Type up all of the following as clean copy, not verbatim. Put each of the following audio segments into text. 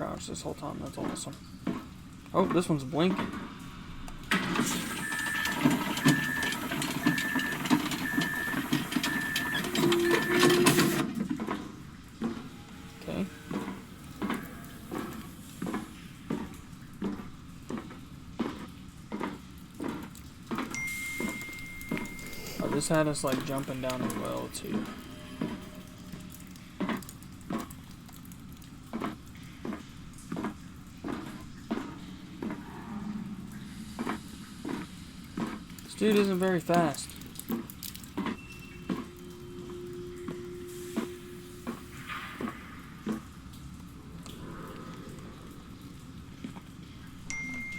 crouched this whole time. That's awesome. Oh, this one's blinking. Okay. Oh, this had us like jumping down as well too. This dude isn't very fast.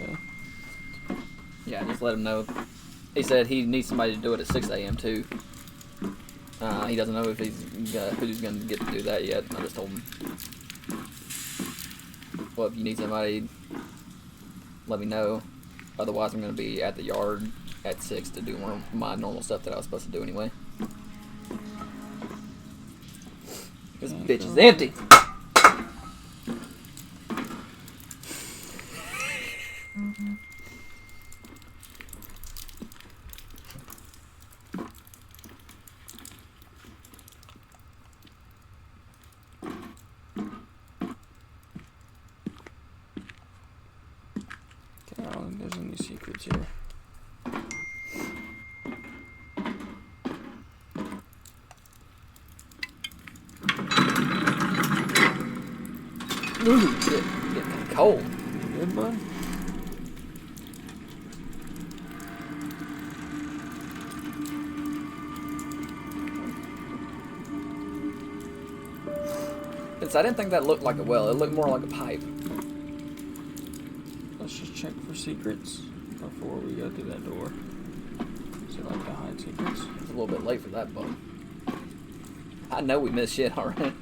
Okay. Yeah, just let him know. He said he needs somebody to do it at 6 a.m. too. He doesn't know if who's going to get to do that yet. I just told him. Well, if you need somebody, let me know. Otherwise, I'm going to be at the yard at 6 to do one of my normal stuff that I was supposed to do anyway. This bitch is empty. I don't think there's any secrets here. Ooh, shit. Getting cold. Good, bud? I didn't think that looked like a well. It looked more like a pipe. Let's just check for secrets before we go through that door. Is it like to hide secrets? It's a little bit late for that, bug. I know we missed shit already.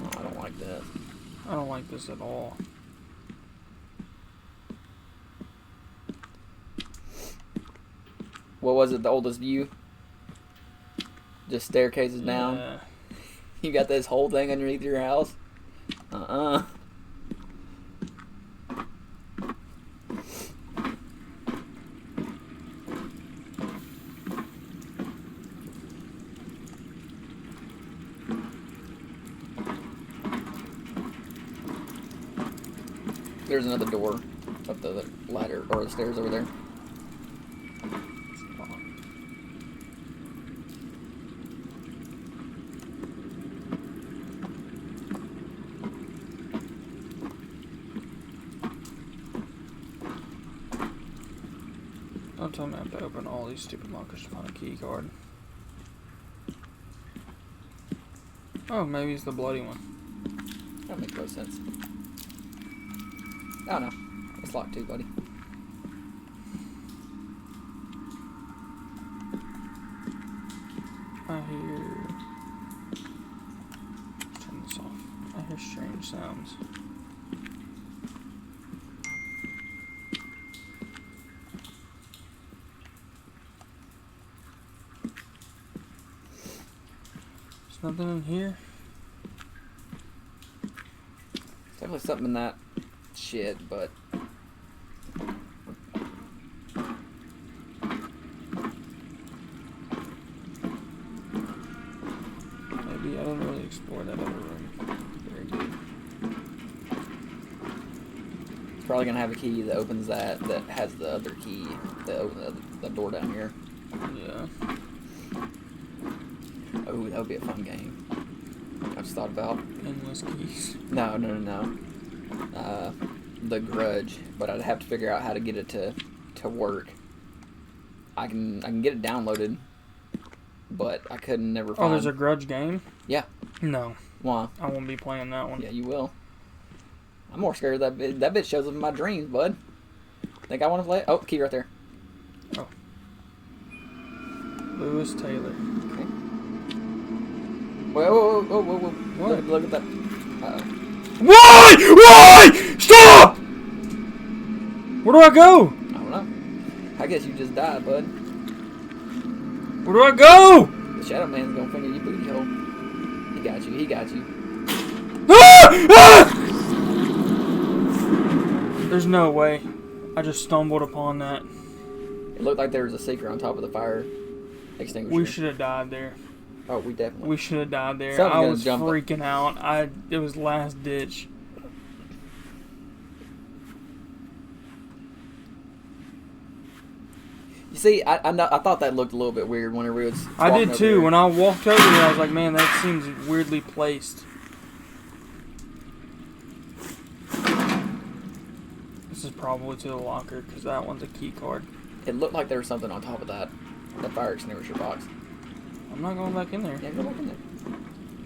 Oh, I don't like that. I don't like this at all. What was it, the oldest view? Just staircases down? Yeah. You got this whole thing underneath your house? There's another door up the ladder, or the stairs over there. Don't tell me I have to open all these stupid lockers to find a key card. Oh, maybe it's the bloody one. That makes no sense. Oh no, it's locked too, buddy. I hear... Turn this off. I hear strange sounds. There's nothing in here. Definitely something in that shit, but Maybe I didn't really explore that other room very good. it's probably gonna have a key that opens that has the other key that opens the door down here. Yeah. Oh, that would be a fun game. I just thought about. Endless keys. No. The Grudge, but I'd have to figure out how to get it to work. I can get it downloaded, but I couldn't never find. Oh, there's a Grudge game? Yeah. No. Why? I won't be playing that one. Yeah, you will. I'm more scared of that bitch. That bitch shows up in my dreams, bud. Think I want to play it? Oh, key right there. Oh. Lewis Taylor. Okay. Whoa. What? Look at that. Why? Stop! Where do I go? I don't know. I guess you just died, bud. Where do I go? The Shadow Man's gonna finger your booty hole. He got you. He got you. There's no way. I just stumbled upon that. It looked like there was a secret on top of the fire extinguisher. We should have died there. Oh, we definitely. We should have died there. Something's I gonna was jump up. freaking out. It was last ditch. You see, I thought that looked a little bit weird whenever we was. I did walking too. over When I walked over there, I was like, man, that seems weirdly placed. This is probably to the locker because that one's a key card. there. It looked like there was something on top of that fire extinguisher box. I'm not going back in there. Yeah, go back in there.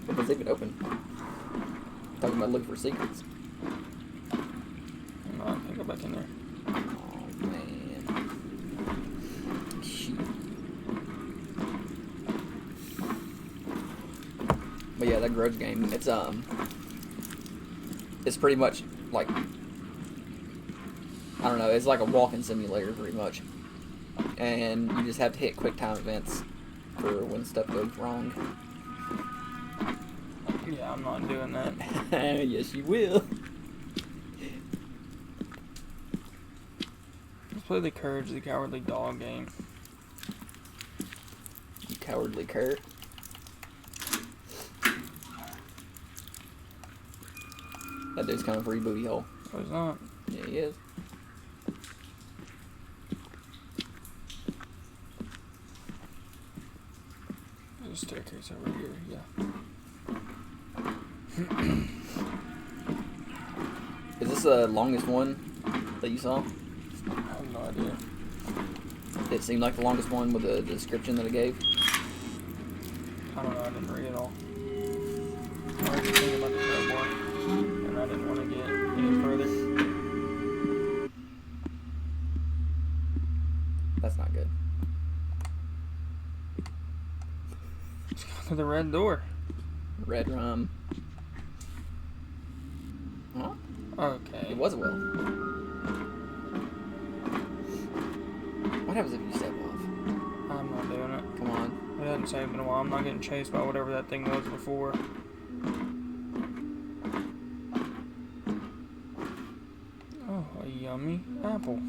If it's even open. Talking about looking for secrets. I'm not gonna go back in there. Oh man. Shoot. But yeah, that Grudge game, it's pretty much like, I don't know, it's like a walking simulator pretty much. And you just have to hit quick time events for when stuff goes wrong. Yeah, I'm not doing that. Yes, you will. Let's play the Courage of the Cowardly Dog game. You cowardly cur. That dude's coming for your booty hole. No, it's not. Yeah, he is. There's a staircase over here, yeah. Is this the longest one that you saw? I have no idea. It seemed like the longest one with the description that it gave. I don't know, I didn't read it all. I heard the thing about the crowbar, and I didn't want to get any further. That's not good. Let's go to the red door. Red rum. Huh? Okay. It was a well. What happens if you step off? I'm not doing it. Come on. It hasn't saved in a while. I'm not getting chased by whatever that thing was before. Oh, a yummy apple.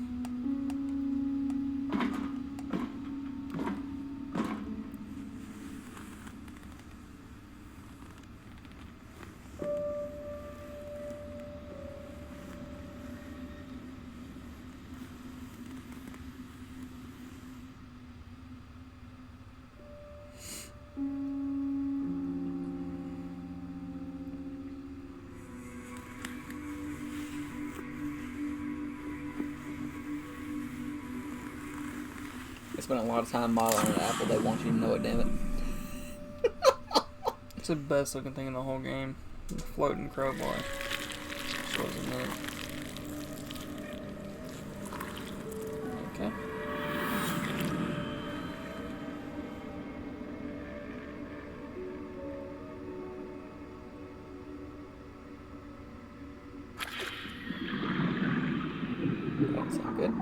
They spent a lot of time modeling an apple. They want you to know it, damn it. It's the best looking thing in the whole game. The floating crowbar. Just wasn't it. Okay. That sound good.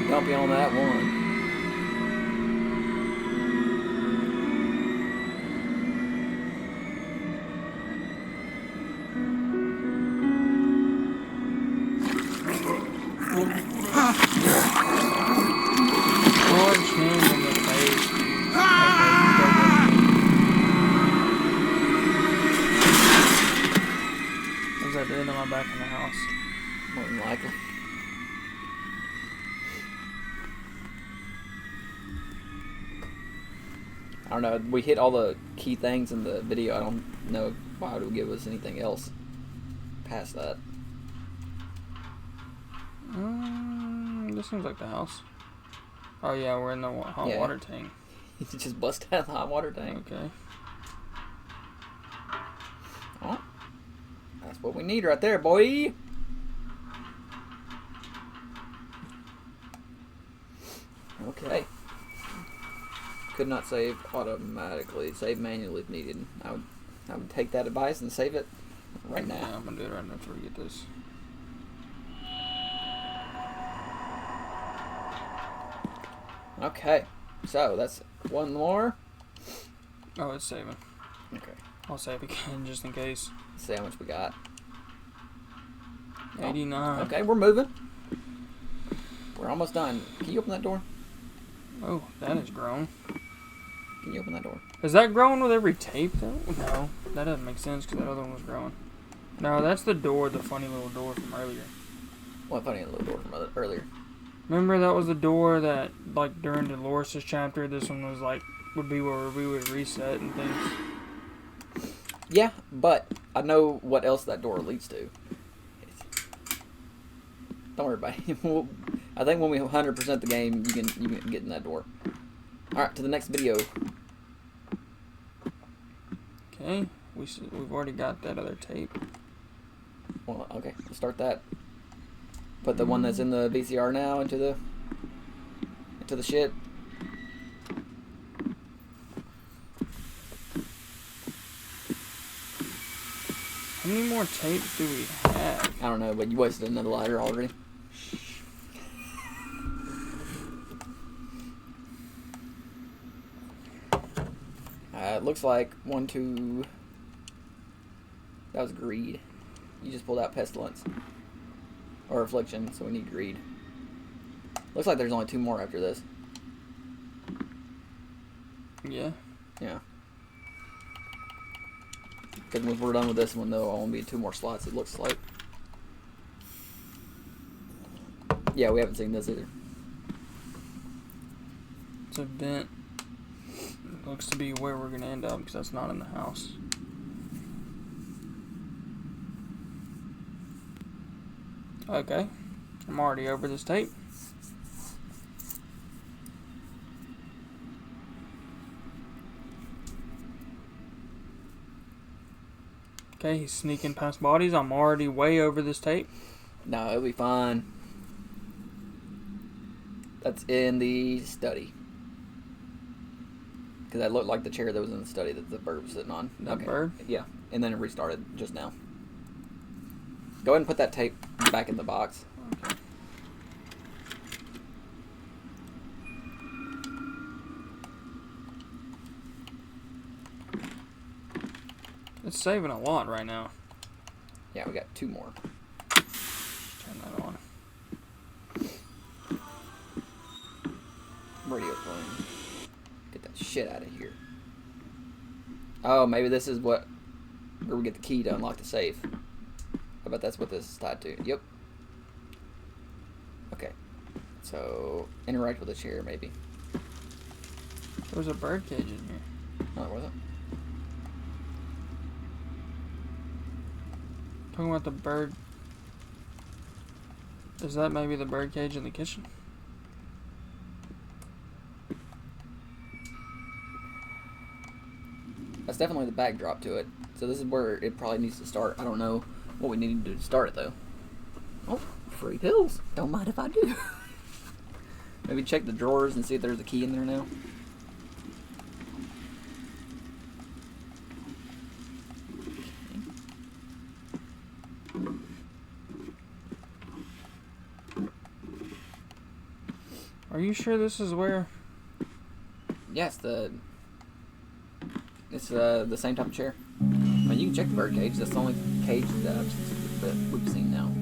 Dump you on that one. Punch him in the face. What was that doing? Am I back in the house? More than likely. I don't know. We hit all the key things in the video. I don't know why it would give us anything else past that. This seems like the house. Oh yeah, we're in the hot water tank. You just bust out the hot water tank. Okay. Oh, that's what we need right there, boy. Okay. Could not save automatically. Save manually if needed. I would take that advice and save it right now. Yeah, I'm gonna do it right now before we get this. Okay. So that's one more. Oh, it's saving. Okay. I'll save again just in case. Let's see how much we got. 89. Okay, we're moving. We're almost done. Can you open that door? Oh, that is grown. Can you open that door? Is that growing with every tape though? No, that doesn't make sense because that other one was growing. No, that's the door, the funny little door from earlier. What funny little door from earlier? Remember that was the door that, like, during Dolores' chapter, this one was like, would be where we would reset and things. Yeah, but I know what else that door leads to. Don't worry about it. I think when we 100% the game, you can get in that door. All right, to the next video. Okay, we've already got that other tape. Well, okay, let's start that. Put the one that's in the VCR now into the shit. How many more tapes do we have? I don't know, but you wasted another lighter already. It looks like 1, 2. That was greed. You just pulled out pestilence. Or affliction, so we need greed. Looks like there's only 2 more after this. Yeah. Yeah. Because when we're done with this one, there'll only be 2 more slots, it looks like. Yeah, we haven't seen this either. It's a vent. Looks to be where we're going to end up because that's not in the house. Okay. I'm already over this tape. Okay, he's sneaking past bodies. I'm already way over this tape. No, it'll be fine. That's in the study. Because that looked like the chair that was in the study that the bird was sitting on. That bird? Yeah, and then it restarted just now. Go ahead and put that tape back in the box. Okay. It's saving a lot right now. Yeah, we got 2 more. Turn that on. Radio playing. Get that shit out of here. Oh, maybe this is where we get the key to unlock the safe. I bet that's what this is tied to. Yep. Okay. So, interact with the chair, maybe. There was a bird cage in here. Oh, was it? Talking about the bird. Is that maybe the bird cage in the kitchen? That's definitely the backdrop to it. So this is where it probably needs to start. I don't know what we need to do to start it, though. Oh, free pills. Don't mind if I do. Maybe check the drawers and see if there's a key in there now. Are you sure this is where? Yes, it's the same type of chair. I mean, you can check the bird cage. That's the only cage that we've seen now.